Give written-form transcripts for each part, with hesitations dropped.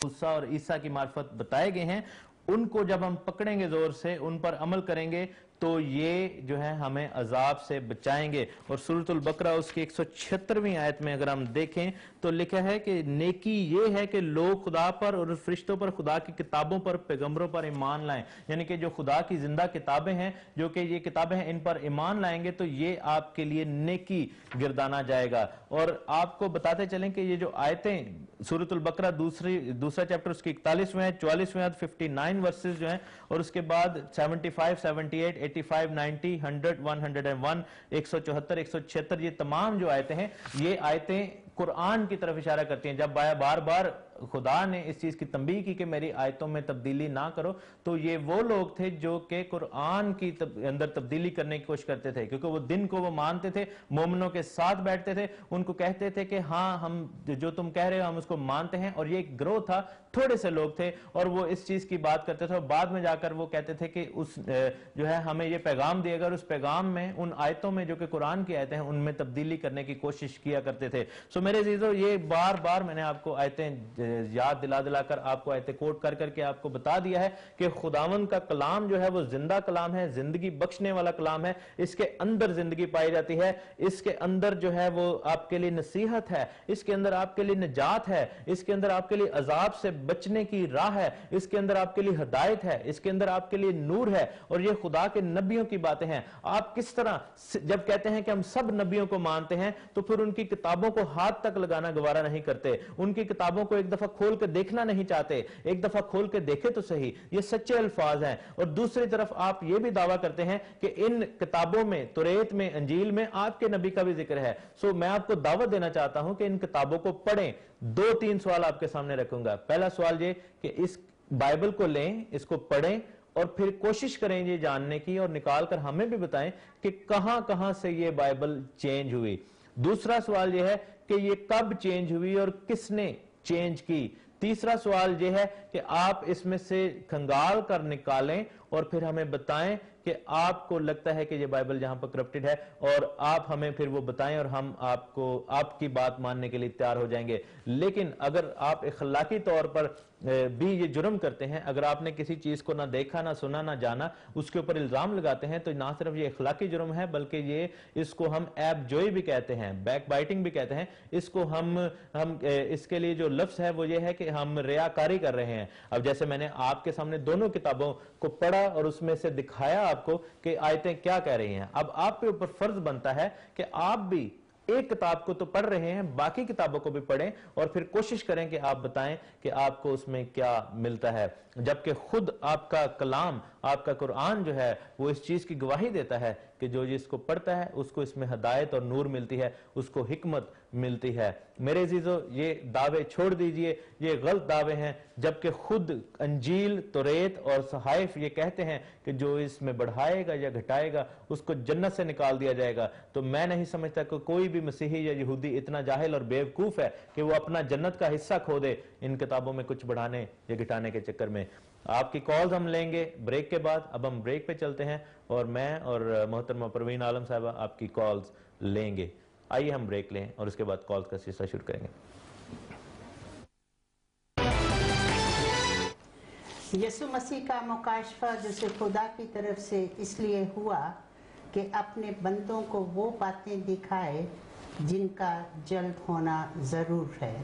मूसा और ईसा की मार्फत बताए गए हैं, उनको जब हम पकड़ेंगे जोर से, उन पर अमल करेंगे, तो ये जो है हमें अजाब से बचाएंगे। और सूरतुल बकरा उसकी 176वीं आयत में अगर हम देखें तो लिखा है कि नेकी ये है कि लोग खुदा पर और फरिश्तों पर, खुदा की किताबों पर, पैगंबरों पर ईमान लाएं। यानी कि जो खुदा की जिंदा किताबें हैं, जो कि ये किताबें हैं, इन पर ईमान लाएंगे तो ये आपके लिए नेकी गिरदाना जाएगा। और आपको बताते चलें कि ये जो आयतें सूरतुल बकरा दूसरा चैप्टर उसकी 41वें आयत, 44वें आयत, 59 वर्सेस जो हैं, और उसके बाद 75, 78, 85, 90, 100, 101, 174, 176, ये तमाम जो आयतें हैं, ये आयतें कुरान की तरफ इशारा करती हैं। जब बार बार खुदा ने इस चीज की तंबीह की कि मेरी आयतों में तब्दीली ना करो, तो ये वो लोग थे जो कि कुरान की अंदर तब्दीली करने की कोशिश करते थे, क्योंकि वो दिन को वो मानते थे, मोमिनों के साथ बैठते थे, उनको कहते थे कि हाँ हम जो तुम कह रहे हो हम उसको मानते हैं। और ये एक ग्रोह था, थोड़े से लोग थे, और वो इस चीज की बात करते थे, और बाद में जाकर वो कहते थे कि उस जो है हमें ये पैगाम दिएगा, और उस पैगाम में, उन आयतों में जो कि कुरान की आयतें हैं, उनमें तब्दीली करने की कोशिश किया करते थे। सो मेरे अजीजों, ये बार बार मैंने आपको आयतें याद दिला दिलाकर, आपको आयतें कोट कर करके आपको बता दिया है कि खुदावंद का कलाम जो है वो जिंदा कलाम है, जिंदगी बख्शने वाला कलाम है, इसके अंदर जिंदगी पाई जाती है, इसके अंदर जो है वो आपके लिए नसीहत है, इसके अंदर आपके लिए निजात है, इसके अंदर आपके लिए अजाब से बचने की राह है, इसके अंदर आपके लिए हिदायत है, इसके अंदर आपके लिए नूर है। और ये खुदा के नबियों की बातें हैं। आप किस तरह, जब कहते हैं कि हम सब नबियों को मानते हैं, तो फिर उनकी किताबों को हाथ तक लगाना गवारा नहीं करते, उनकी किताबों को एक दफा खोल के देखना नहीं चाहते। एक दफा खोल के देखे तो सही, ये सच्चे अल्फाज हैं। और दूसरी तरफ आप ये भी दावा करते हैं कि इन किताबों में, तुरेत में, अंजील में आपके नबी का भी जिक्र है। सो मैं आपको दावत देना चाहता हूं कि इन किताबों को पढ़ें। 2-3 सवाल आपके सामने रखूंगा। पहला सवाल ये कि इस बाइबल को लें, इसको पढ़ें, और फिर कोशिश करें ये जानने की, और निकाल कर हमें भी बताएं कि कहां कहां से ये बाइबल चेंज हुई। दूसरा सवाल यह है कि ये कब चेंज हुई और किसने चेंज की। तीसरा सवाल यह है कि आप इसमें से खंगाल कर निकालें और फिर हमें बताएं कि आपको लगता है कि ये बाइबल जहां पर करप्टेड है, और आप हमें फिर वो बताएं, और हम आपको आपकी बात मानने के लिए तैयार हो जाएंगे। लेकिन अगर आप इखलाकी तौर पर भी ये जुर्म करते हैं, अगर आपने किसी चीज को ना देखा, ना सुना, ना जाना, उसके ऊपर इल्जाम लगाते हैं, तो ना सिर्फ ये इखलाकी जुर्म है, बल्कि ये, इसको हम ऐब जोई भी कहते हैं, बैक बाइटिंग भी कहते हैं। इसको हम इसके लिए जो लफ्ज है वो ये है कि हम रियाकारी कर रहे हैं। अब जैसे मैंने आपके सामने दोनों किताबों को पढ़ा और उसमें से दिखाया आपको कि आयतें क्या कह रही हैं। अब आपके ऊपर फर्ज बनता है कि आप भी एक किताब को तो पढ़ रहे हैं, बाकी किताबों को भी पढ़ें, और फिर कोशिश करें कि आप बताएं कि आपको उसमें क्या मिलता है। जबकि खुद आपका कलाम, आपका कुरान जो है वो इस चीज की गवाही देता है कि जो इसको पढ़ता है उसको इसमें हिदायत और नूर मिलती है, उसको हिकमत मिलती है। मेरे अजीजों, ये दावे छोड़ दीजिए, ये गलत दावे हैं। जबकि खुद अंजील, तुरेत और सहाइफ ये कहते हैं कि जो इसमें बढ़ाएगा या घटाएगा उसको जन्नत से निकाल दिया जाएगा। तो मैं नहीं समझता कि कोई भी मसीही या यहूदी इतना जाहिल और बेवकूफ है कि वो अपना जन्नत का हिस्सा खो दे इन किताबों में कुछ बढ़ाने या घटाने के चक्कर में। आपकी कॉल्स हम लेंगे ब्रेक के बाद। अब हम ब्रेक पे चलते हैं और मैं और मोहतरमा परवीन आलम साहबा आपकी कॉल्स लेंगे। आइए हम ब्रेक लें और उसके बाद कॉल्स का सिलसिला शुरू करेंगे। यीशु मसीह का मुकाशफा जैसे खुदा की तरफ से इसलिए हुआ कि अपने बंदों को वो बातें दिखाए जिनका जल्द होना ज़रूर है,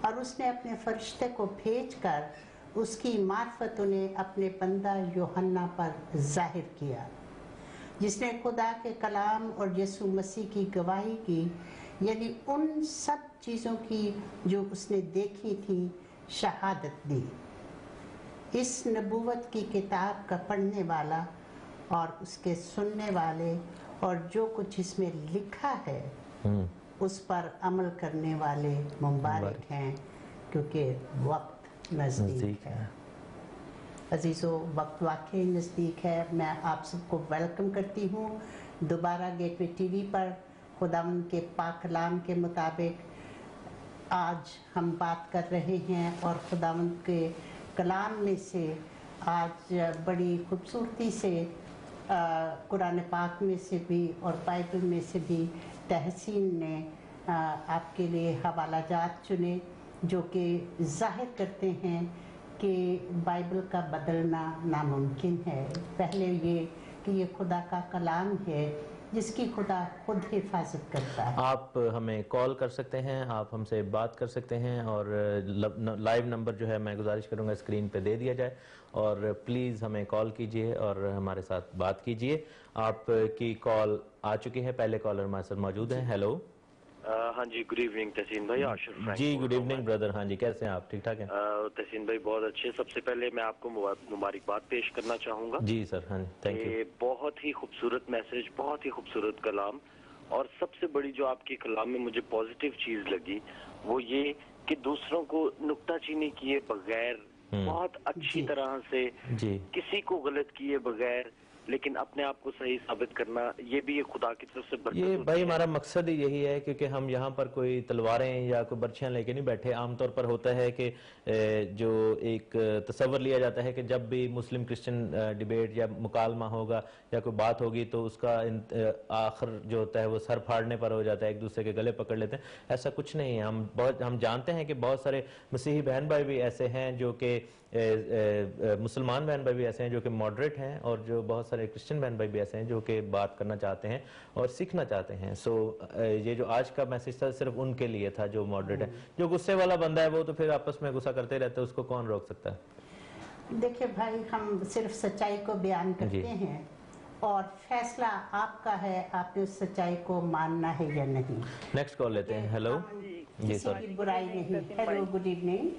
और उसने अपने फरिश्ते को भेजकर उसकी मार्फत उन्हें अपने बंदा यूहन्ना पर जाहिर किया, जिसने खुदा के कलाम और यीशु मसीह की गवाही की, यानी उन सब चीज़ों की जो उसने देखी थी शहादत दी। इस नबूवत की किताब का पढ़ने वाला और उसके सुनने वाले और जो कुछ इसमें लिखा है उस पर अमल करने वाले मुबारक हैं, क्योंकि वक्त नज़दीक है। अजीज़ों, वक्त वाकई नज़दीक है। मैं आप सबको वेलकम करती हूँ दोबारा गेटवे टीवी पर। खुदावंद के पाक कलाम के मुताबिक आज हम बात कर रहे हैं, और खुदावंद के कलाम में से आज बड़ी खूबसूरती से कुरान पाक में से भी और बाइबल में से भी तहसीन ने आपके लिए हवाला जात चुने, जो कि जाहिर करते हैं कि बाइबल का बदलना नामुमकिन है। पहले ये कि ये खुदा का कलाम है जिसकी खुदा खुद हिफाजत करता है। आप हमें कॉल कर सकते हैं, आप हमसे बात कर सकते हैं, और लाइव नंबर जो है मैं गुजारिश करूंगा स्क्रीन पे दे दिया जाए, और प्लीज़ हमें कॉल कीजिए और हमारे साथ बात कीजिए। आपकी कॉल आ चुकी है, पहले कॉलर हमारे साथ मौजूद हैं। हेलो। हाँ जी, गुड इवनिंग तहसीन भाई, आशिर फ्रैंक जी बोल गुड रहा हूँ इवनिंग ब्रदर। हाँ जी, कैसे हैं आप? ठीक ठाक हैं? तहसीन भाई बहुत अच्छे। सबसे पहले मैं आपको मुबारकबाद पेश करना चाहूँगा। जी सर, हाँ थैंक यू। ये बहुत ही खूबसूरत मैसेज, बहुत ही खूबसूरत कलाम, और सबसे बड़ी जो आपके कलाम में मुझे पॉजिटिव चीज़ लगी वो ये कि दूसरों को नुक्ताचीनी किए बगैर, बहुत अच्छी तरह से जी किसी को गलत किए बगैर लेकिन अपने आप को सही साबित करना, ये भी एक खुदा की तरफ से बरकत ये होती भाई है। हमारा मकसद ही यही है, क्योंकि हम यहाँ पर कोई तलवारें या कोई बर्छियां लेके नहीं बैठे। आमतौर पर होता है कि जो एक तस्वर लिया जाता है कि जब भी मुस्लिम क्रिश्चियन डिबेट या मुकालमा होगा या कोई बात होगी तो उसका आखिर जो होता है वो सर फाड़ने पर हो जाता है, एक दूसरे के गले पकड़ लेते हैं। ऐसा कुछ नहीं है। हम जानते हैं कि बहुत सारे मसीही बहन भाई भी ऐसे हैं जो कि मुसलमान बहन भाई भी ऐसे हैं जो कि मॉडरेट हैं, और जो बहुत सारे क्रिश्चियन बहन भाई भी ऐसे हैं जो कि बात करना चाहते हैं और सीखना चाहते हैं। सो ये जो आज का मैसेज था सिर्फ उनके लिए था जो मॉडरेट है। जो गुस्से वाला बंदा है वो तो फिर आपस में गुस्सा करते रहते हैं, उसको कौन रोक सकता है? देखिए भाई, हम सिर्फ सच्चाई को बयान करते हैं और फैसला आपका है, आपने उस सच्चाई को मानना है या नहीं। नेक्स्ट कॉल लेते हैं। हेलो जी किसी सर। की बुराई नहीं। Hello, good evening.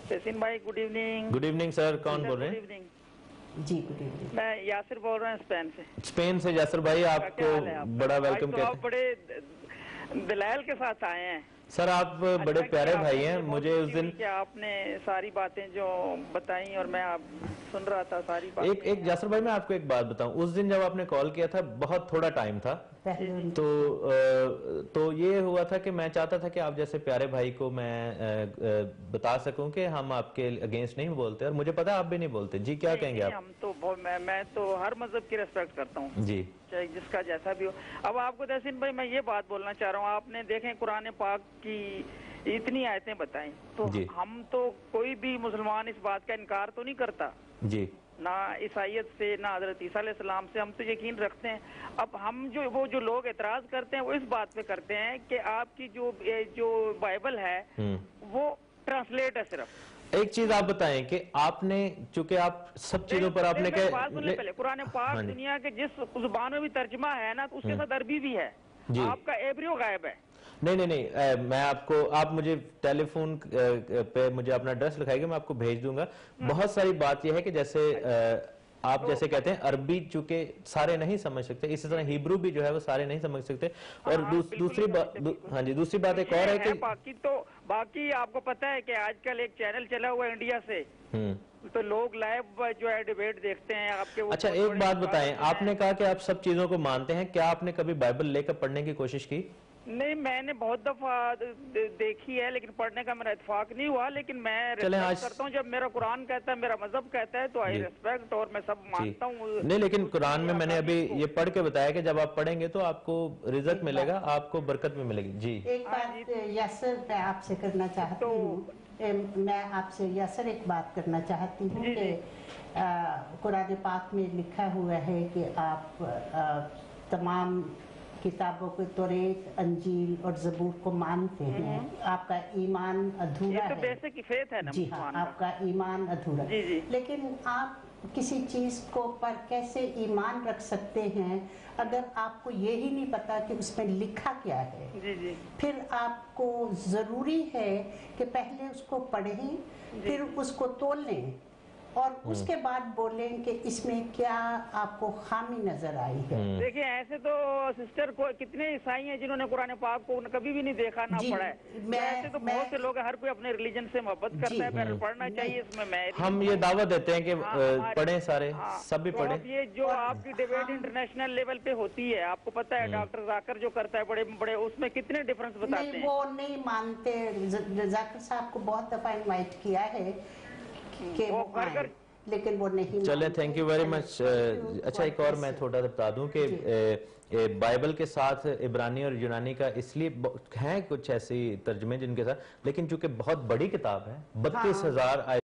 तहसीन भाई good evening. Good evening sir, कौन बोल रहे हैं? Good evening. जी गुड इवनिंग। मैं यासिर बोल रहा हूँ स्पेन से। स्पेन से यासिर भाई, आपको क्या हाल है आपका? बड़ा वेलकम आज तो कहते आप बड़े दलाल के साथ आए हैं। हैं सर। आप बड़े अच्छा प्यारे किया भाई आपने, हैं। बहुत मुझे उस खुशी हुई दिन कि आपने सारी बातें जो बताई और मैं आप सुन रहा था सारी बातें। एक यासिर भाई, मैं आपको एक बात बताऊं। उस दिन जब आपने कॉल किया था बहुत थोड़ा टाइम था, पहले तो ये हुआ था कि मैं चाहता था कि आप जैसे प्यारे भाई को मैं बता सकूं कि हम आपके अगेंस्ट नहीं बोलते, और मुझे पता है आप भी नहीं बोलते। जी क्या कहेंगे आप? हम तो मैं तो हर मजहब की रेस्पेक्ट करता हूँ जी, चाहे जिसका जैसा भी हो। अब आपको तहसीन भाई मैं ये बात बोलना चाह रहा हूँ, आपने देखें कुरान पाक की इतनी आयतें बताई, तो जी। हम तो कोई भी मुसलमान इस बात का इनकार तो नहीं करता, जी ना ईसाइयत से ना हजरत ईसा अलैहिस्सलाम से, हम तो यकीन रखते हैं। अब हम जो लोग एतराज करते हैं वो इस बात पे करते हैं कि आपकी जो बाइबल है वो ट्रांसलेट है सिर्फ। एक चीज आप बताएं कि आपने, चूंकि आप सब चीजों पर आपने पहले कुरान पाक दुनिया के जिस जुबान में भी तर्जमा है ना, तो उसके साथ अरबी भी है। आपका एब्रियो गायब है। नहीं, मैं आपको, आप मुझे टेलीफोन पे मुझे अपना एड्रेस लिखाइएगा, मैं आपको भेज दूंगा। बहुत सारी बात यह है कि जैसे आप जैसे कहते हैं अरबी चूंकि सारे नहीं समझ सकते, इसी तरह हिब्रू भी जो है वो सारे नहीं समझ सकते। और दूसरी बात, हाँ जी, दूसरी बात एक और है कि बाकी आपको पता है कि आजकल एक चैनल चला हुआ है इंडिया से, तो लोग लाइव जो है डिबेट देखते हैं आपके। अच्छा एक बात बताएं, आपने कहा कि आप सब चीजों को मानते हैं, क्या आपने कभी बाइबल लेकर पढ़ने की कोशिश की? नहीं, मैंने बहुत दफा देखी है लेकिन पढ़ने का मेरा इत्तेफाक नहीं हुआ। लेकिन मैं रिस्पेक्ट करता हूँ, जब मेरा कुरान कहता है, मेरा मजहब कहता है, तो आई रिस्पेक्ट, और मैं सब मानता हूँ। नहीं, लेकिन कुरान में मैंने अभी ये पढ़ के बताया कि जब आप पढ़ेंगे तो आपको रिजल्ट मिलेगा, आपको बरकत भी मिलेगी। जी एक बात यासर मैं आपसे करना चाहती हूँ। मैं आपसे यासर एक बात करना चाहती हूँ कि कुरान पाक में लिखा हुआ है कि आप तमाम किताबों को, तौरात, अंजील और ज़बूर को मानते हैं। आपका ईमान अधूरा है। बेसिक फेथ है ना। जी हाँ, आपका ईमान अधूरा। लेकिन आप किसी चीज को पर कैसे ईमान रख सकते हैं अगर आपको ये ही नहीं पता कि उसमें लिखा क्या है? जी। फिर आपको जरूरी है कि पहले उसको पढ़ें, फिर उसको तोल लें और उसके बाद बोलें कि इसमें क्या आपको खामी नजर आई है। देखिए ऐसे तो सिस्टर को कितने ईसाई हैं जिन्होंने कुरान पाक को कभी भी नहीं देखा ना पढ़ा है। ऐसे तो बहुत से लोग, हर कोई अपने रिलीजन से मोहब्बत करता है, पर पढ़ना चाहिए। इसमें मैं हम ये दावा देते हैं कि पढ़ें, सारे सभी पढ़ें। ये जो आपकी डिबेट इंटरनेशनल लेवल पे होती है, आपको पता है डॉक्टर जाकिर जो करता है, बड़े बड़े उसमें कितने डिफरेंस बताते हैं। वो नहीं मानते। जाकिर साहब को बहुत दफा इनवाइट किया है कि लेकिन वो नहीं चले, मानते। Thank you very much. Thank you. अच्छा, एक और मैं थोड़ा सा बता दूं कि बाइबल के साथ इब्रानी और यूनानी का इसलिए हैं कुछ ऐसी तर्जमे जिनके साथ, लेकिन चूंकि बहुत बड़ी किताब है, 32,000